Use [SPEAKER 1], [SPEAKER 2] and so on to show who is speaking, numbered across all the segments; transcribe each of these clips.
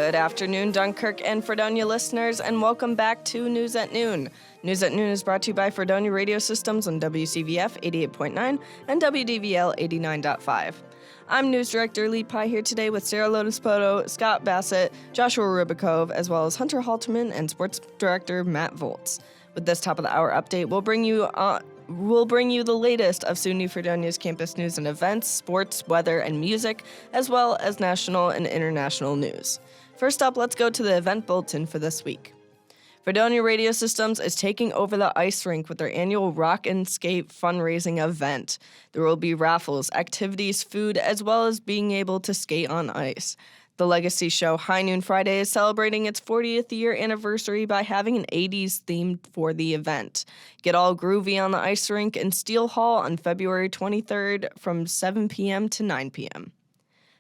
[SPEAKER 1] Good afternoon, Dunkirk and Fredonia listeners, and welcome back to News at Noon. News at Noon is brought to you by Fredonia Radio Systems on WCVF 88.9 and WDVL 89.5. I'm News Director Lee Pye here today with Sara Lodespoto, Scott Bassett, Joshua Ribakove, as well as Hunter Halterman and Sports Director Matt Volz. With this top of the hour update, we'll bring you the latest of SUNY Fredonia's campus news and events, sports, weather, and music, as well as national and international news. First up, let's go to the event bulletin for this week. Fredonia Radio Systems is taking over the ice rink with their annual Rock and Skate fundraising event. There will be raffles, activities, food, as well as being able to skate on ice. The legacy show High Noon Friday is celebrating its 40th year anniversary by having an 80s theme for the event. Get all groovy on the ice rink in Steel Hall on February 23rd from 7 p.m. to 9 p.m.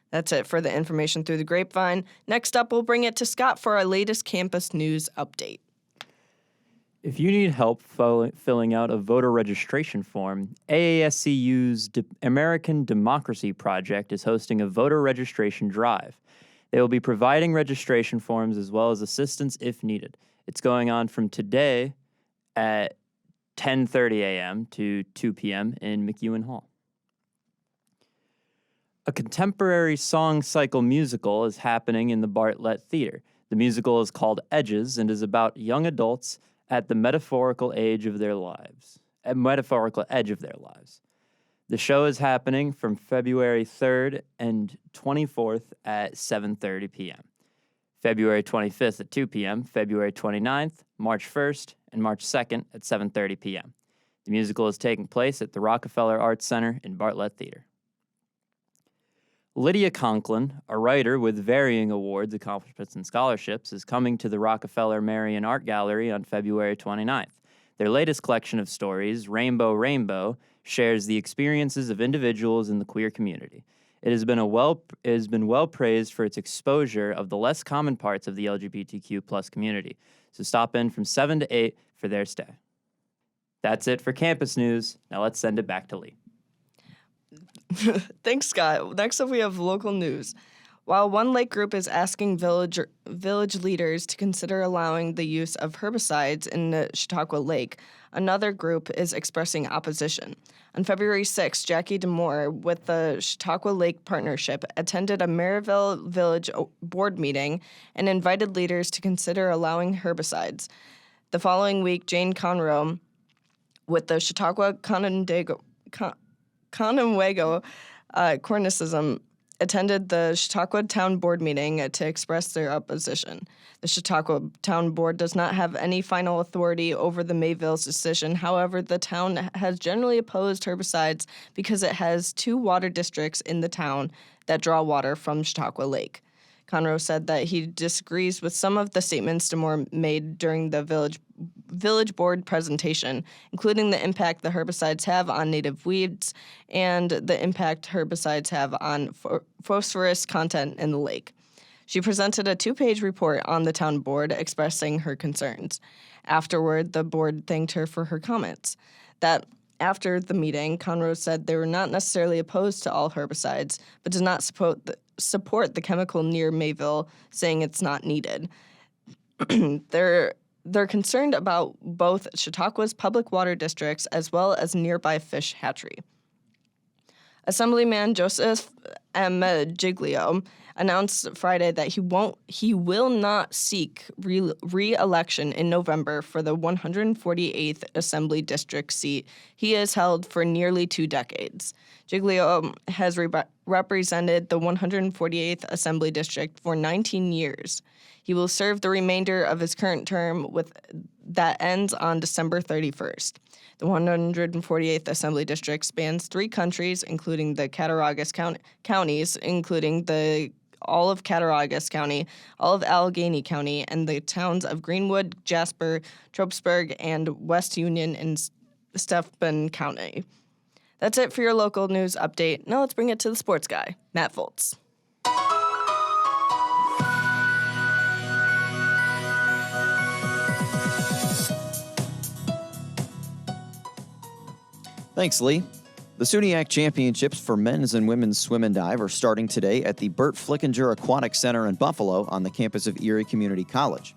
[SPEAKER 1] That's it for the information through the grapevine. Next up, we'll bring it to Scott for our latest campus news update.
[SPEAKER 2] If you need help filling out a voter registration form, AASCU's American Democracy Project is hosting a voter registration drive. They will be providing registration forms as well as assistance if needed. It's going on from today at 10:30 a.m. to 2 p.m. in McEwen Hall. A contemporary song cycle musical is happening in the Bartlett Theater. The musical is called Edges and is about young adults at the metaphorical edge of their lives. The show is happening from February 3rd and 24th at 7:30 p.m., February 25th at 2 p.m., February 29th, March 1st, and March 2nd at 7:30 p.m. The musical is taking place at the Rockefeller Arts Center in Bartlett Theater. Lydia Conklin, a writer with varying awards, accomplishments, and scholarships, is coming to the Rockefeller Marion Art Gallery on February 29th. Their latest collection of stories, Rainbow Rainbow, shares the experiences of individuals in the queer community. It has been well praised for its exposure of the less common parts of the LGBTQ+ community. So stop in from 7 to 8 for their stay. That's it for campus news. Now let's send it back to Lee.
[SPEAKER 1] Thanks, Scott. Next up, we have local news. While one lake group is asking village leaders to consider allowing the use of herbicides in the Chautauqua Lake, another group is expressing opposition. On February 6th, Jackie DeMoore with the Chautauqua Lake Partnership attended a Maryville Village board meeting and invited leaders to consider allowing herbicides. The following week, Jane Conroe with the Chautauqua Conewago Cornicism attended the Chautauqua Town Board meeting to express their opposition. The Chautauqua Town Board does not have any final authority over the Mayville's decision. However, the town has generally opposed herbicides because it has 2 water districts in the town that draw water from Chautauqua Lake. Conroe said that he disagrees with some of the statements DeMoore made during the village board presentation, including the impact the herbicides have on native weeds and the impact herbicides have on phosphorus content in the lake. She presented a 2-page report on the town board expressing her concerns. Afterward, the board thanked her for her comments. That after the meeting, Conroe said they were not necessarily opposed to all herbicides, but did not support the chemical near Mayville, saying it's not needed. They're concerned about both Chautauqua's public water districts as well as nearby fish hatchery. Assemblyman Joseph M. Giglio announced Friday that he will not seek re-election in November for the 148th Assembly District seat he has held for nearly 2 decades. Giglio has represented the 148th Assembly District for 19 years. He will serve the remainder of his current term that ends on December 31st. The 148th Assembly District spans 3 countries, including the Cattaraugus counties, including all of Cattaraugus County, all of Allegheny County, and the towns of Greenwood, Jasper, Tropsburg, and West Union in Steuben County. That's it for your local news update. Now let's bring it to the sports guy, Matt Volz.
[SPEAKER 3] Thanks, Lee. The SUNYAC Championships for men's and women's swim and dive are starting today at the Burt Flickinger Aquatic Center in Buffalo on the campus of Erie Community College.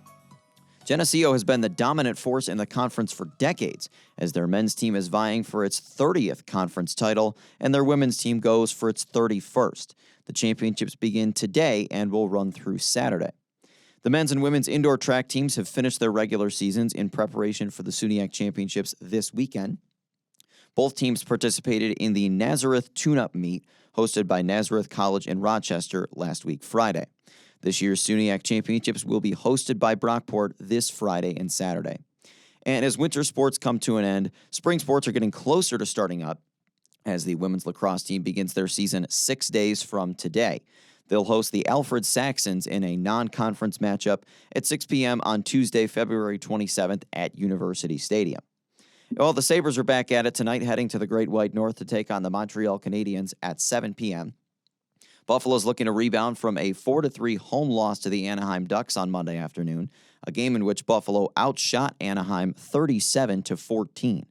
[SPEAKER 3] Geneseo has been the dominant force in the conference for decades, as their men's team is vying for its 30th conference title, and their women's team goes for its 31st. The championships begin today and will run through Saturday. The men's and women's indoor track teams have finished their regular seasons in preparation for the SUNYAC Championships this weekend. Both teams participated in the Nazareth Tune-Up Meet, hosted by Nazareth College in Rochester last week Friday. This year's SUNYAC Championships will be hosted by Brockport this Friday and Saturday. And as winter sports come to an end, spring sports are getting closer to starting up as the women's lacrosse team begins their season 6 days from today. They'll host the Alfred Saxons in a non-conference matchup at 6 p.m. on Tuesday, February 27th at University Stadium. Well, the Sabres are back at it tonight, heading to the Great White North to take on the Montreal Canadiens at 7 p.m. Buffalo's looking to rebound from a 4-3 home loss to the Anaheim Ducks on Monday afternoon, a game in which Buffalo outshot Anaheim 37-14.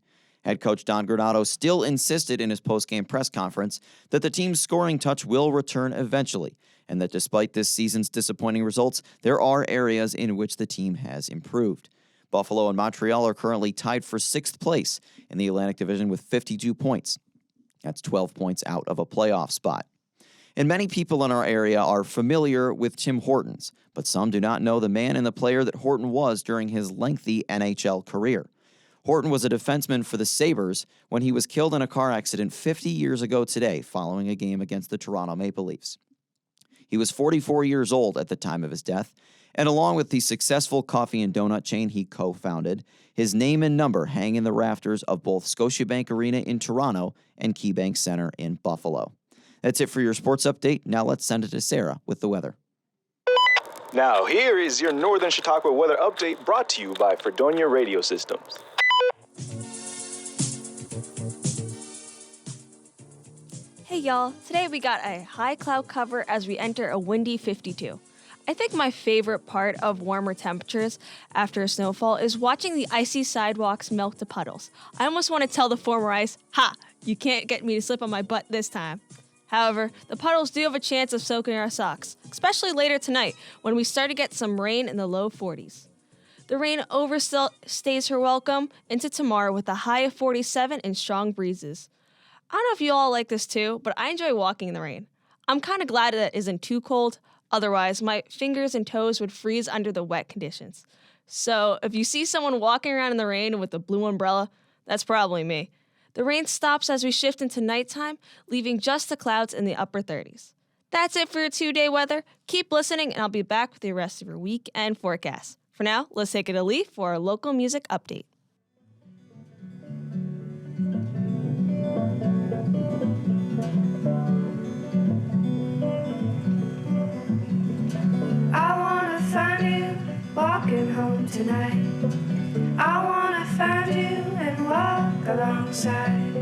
[SPEAKER 3] Head coach Don Granato still insisted in his post-game press conference that the team's scoring touch will return eventually, and that despite this season's disappointing results, there are areas in which the team has improved. Buffalo and Montreal are currently tied for 6th place in the Atlantic Division with 52 points. That's 12 points out of a playoff spot. And many people in our area are familiar with Tim Hortons, but some do not know the man and the player that Horton was during his lengthy NHL career. Horton was a defenseman for the Sabres when he was killed in a car accident 50 years ago today following a game against the Toronto Maple Leafs. He was 44 years old at the time of his death, and along with the successful coffee and donut chain he co-founded, his name and number hang in the rafters of both Scotiabank Arena in Toronto and KeyBank Center in Buffalo. That's it for your sports update. Now let's send it to Sara with the weather.
[SPEAKER 4] Now here is your Northern Chautauqua weather update brought to you by Fredonia Radio Systems.
[SPEAKER 5] Hey y'all, today we got a high cloud cover as we enter a windy 52. I think my favorite part of warmer temperatures after a snowfall is watching the icy sidewalks melt to puddles. I almost want to tell the former ice, "Ha, you can't get me to slip on my butt this time." However, the puddles do have a chance of soaking our socks, especially later tonight when we start to get some rain in the low 40s. The rain overstays her welcome into tomorrow with a high of 47 and strong breezes. I don't know if you all like this too, but I enjoy walking in the rain. I'm kind of glad that it isn't too cold. Otherwise, my fingers and toes would freeze under the wet conditions. So if you see someone walking around in the rain with a blue umbrella, that's probably me. The rain stops as we shift into nighttime, leaving just the clouds in the upper 30s. That's it for your 2-day weather. Keep listening, and I'll be back with the rest of your weekend forecast. For now, let's take it to Lee for our local music update.
[SPEAKER 6] I wanna find you walking home tonight. I wanna find you and walk alongside.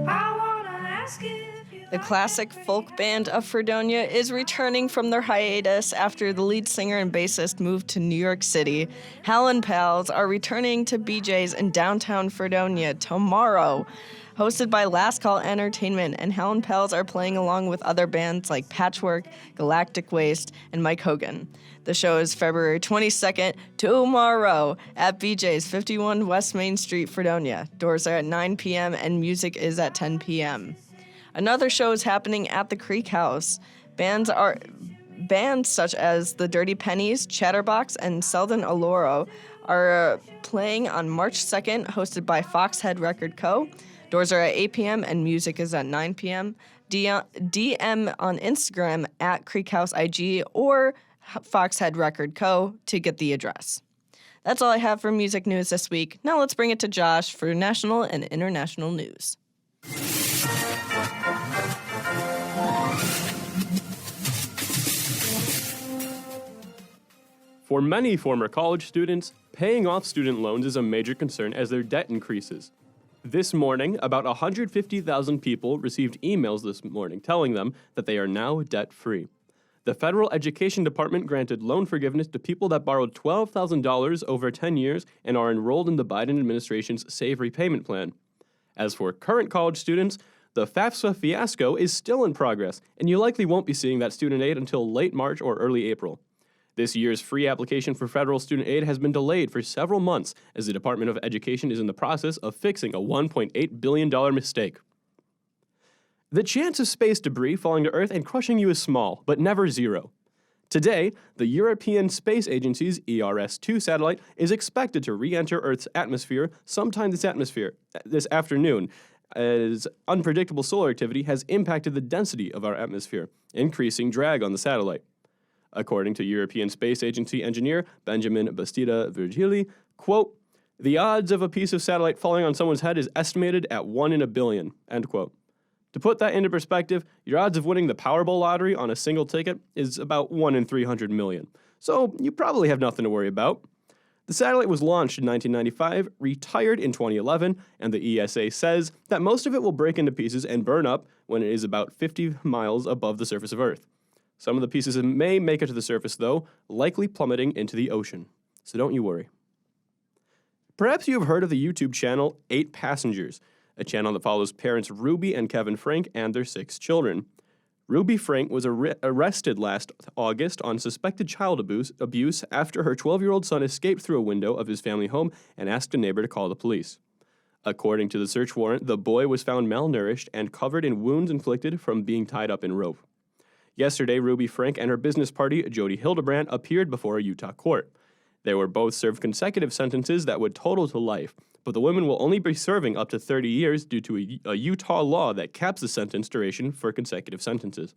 [SPEAKER 6] I wanna ask you if you
[SPEAKER 1] The classic folk band of Fredonia is returning from their hiatus after the lead singer and bassist moved to New York City. Hal and Pals are returning to BJ's in downtown Fredonia tomorrow. Hosted by Last Call Entertainment, and Hal and Pals are playing along with other bands like Patchwork, Galactic Waste, and Mike Hogan. The show is February 22nd, tomorrow, at BJ's, 51 West Main Street, Fredonia. Doors are at 9 p.m. and music is at 10 p.m. Another show is happening at the Creek House. Bands such as the Dirty Pennies, Chatterbox, and Selden Aloro are playing on March 2nd, hosted by Foxhead Record Co. Doors are at 8 p.m. and music is at 9 p.m. DM on Instagram at Creek House IG or Foxhead Record Co. to get the address. That's all I have for music news this week. Now let's bring it to Josh for national and international news.
[SPEAKER 7] For many former college students, paying off student loans is a major concern as their debt increases. This morning, about 150,000 people received emails this morning telling them that they are now debt-free. The Federal Education Department granted loan forgiveness to people that borrowed $12,000 over 10 years and are enrolled in the Biden administration's Save Repayment Plan. As for current college students, The FAFSA fiasco is still in progress, and you likely won't be seeing that student aid until late March or early April. This year's free application for federal student aid has been delayed for several months as the Department of Education is in the process of fixing a $1.8 billion mistake. The chance of space debris falling to Earth and crushing you is small, but never zero. Today, the European Space Agency's ERS-2 satellite is expected to re-enter Earth's atmosphere sometime this afternoon, as unpredictable solar activity has impacted the density of our atmosphere, increasing drag on the satellite. According to European Space Agency engineer Benjamin Bastida Virgili, quote, "The odds of a piece of satellite falling on someone's head is estimated at 1 in a billion," end quote. To put that into perspective, your odds of winning the Powerball lottery on a single ticket is about 1 in 300 million. So you probably have nothing to worry about. The satellite was launched in 1995, retired in 2011, and the ESA says that most of it will break into pieces and burn up when it is about 50 miles above the surface of Earth. Some of the pieces may make it to the surface, though, likely plummeting into the ocean. So don't you worry. Perhaps you have heard of the YouTube channel 8 Passengers, a channel that follows parents Ruby and Kevin Frank and their 6 children. Ruby Frank was arrested last August on suspected child abuse after her 12-year-old son escaped through a window of his family home and asked a neighbor to call the police. According to the search warrant, the boy was found malnourished and covered in wounds inflicted from being tied up in rope. Yesterday, Ruby Frank and her business partner, Jody Hildebrandt, appeared before a Utah court. They were both served consecutive sentences that would total to life, but the women will only be serving up to 30 years due to a Utah law that caps the sentence duration for consecutive sentences.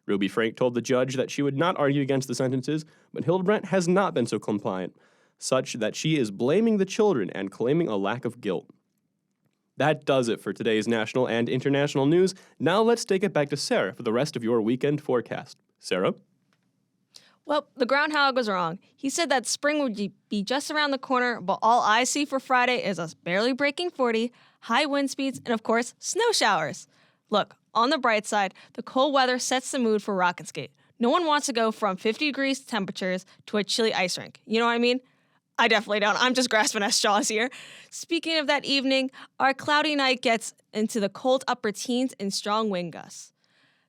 [SPEAKER 7] Ruby Frank told the judge that she would not argue against the sentences, but Hildebrandt has not been so compliant, such that she is blaming the children and claiming a lack of guilt. That does it for today's national and international news. Now let's take it back to Sara for the rest of your weekend forecast. Sara?
[SPEAKER 5] Well, the groundhog was wrong. He said that spring would be just around the corner, but all I see for Friday is us barely breaking 40, high wind speeds, and of course, snow showers. Look, on the bright side, the cold weather sets the mood for rock and skate. No one wants to go from 50 degrees temperatures to a chilly ice rink. You know what I mean? I definitely don't. I'm just grasping at straws here. Speaking of that evening, our cloudy night gets into the cold upper teens and strong wind gusts.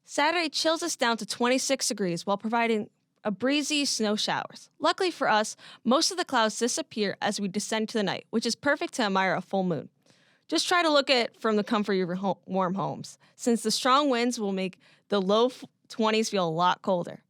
[SPEAKER 5] Saturday chills us down to 26 degrees while providing a breezy snow showers. Luckily for us, most of the clouds disappear as we descend to the night, which is perfect to admire a full moon. Just try to look at it from the comfort of your warm homes, since the strong winds will make the low 20s feel a lot colder.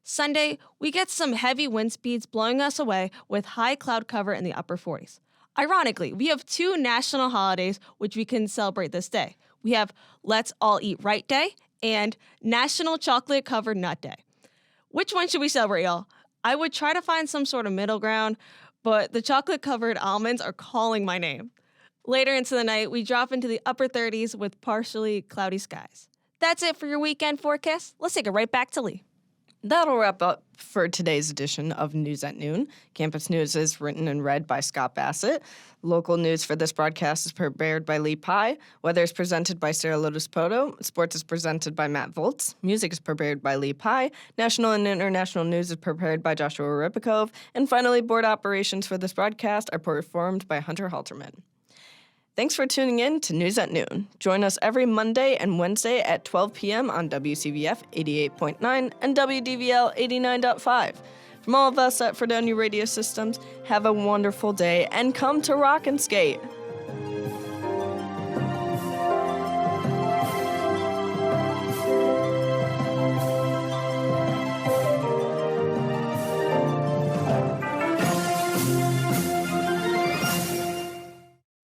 [SPEAKER 5] Sunday, we get some heavy wind speeds blowing us away with high cloud cover in the upper 40s. Ironically, we have 2 national holidays which we can celebrate this day. We have Let's All Eat Right Day and National Chocolate Covered Nut Day. Which one should we celebrate, y'all? I would try to find some sort of middle ground, but the chocolate-covered almonds are calling my name. Later into the night, we drop into the upper 30s with partially cloudy skies. That's it for your weekend forecast. Let's take it right back to Lee.
[SPEAKER 1] That'll wrap up for today's edition of News at Noon. Campus News is written and read by Scott Bassett. Local news for this broadcast is prepared by Lee Pye. Weather is presented by Sara Lodespoto. Sports is presented by Matt Volz. Music is prepared by Lee Pye. National and international news is prepared by Joshua Ribakove. And finally, board operations for this broadcast are performed by Hunter Halterman. Thanks for tuning in to News at Noon. Join us every Monday and Wednesday at 12 p.m. on WCVF 88.9 and WDVL 89.5. From all of us at Fredonia Radio Systems, have a wonderful day and come to rock and skate.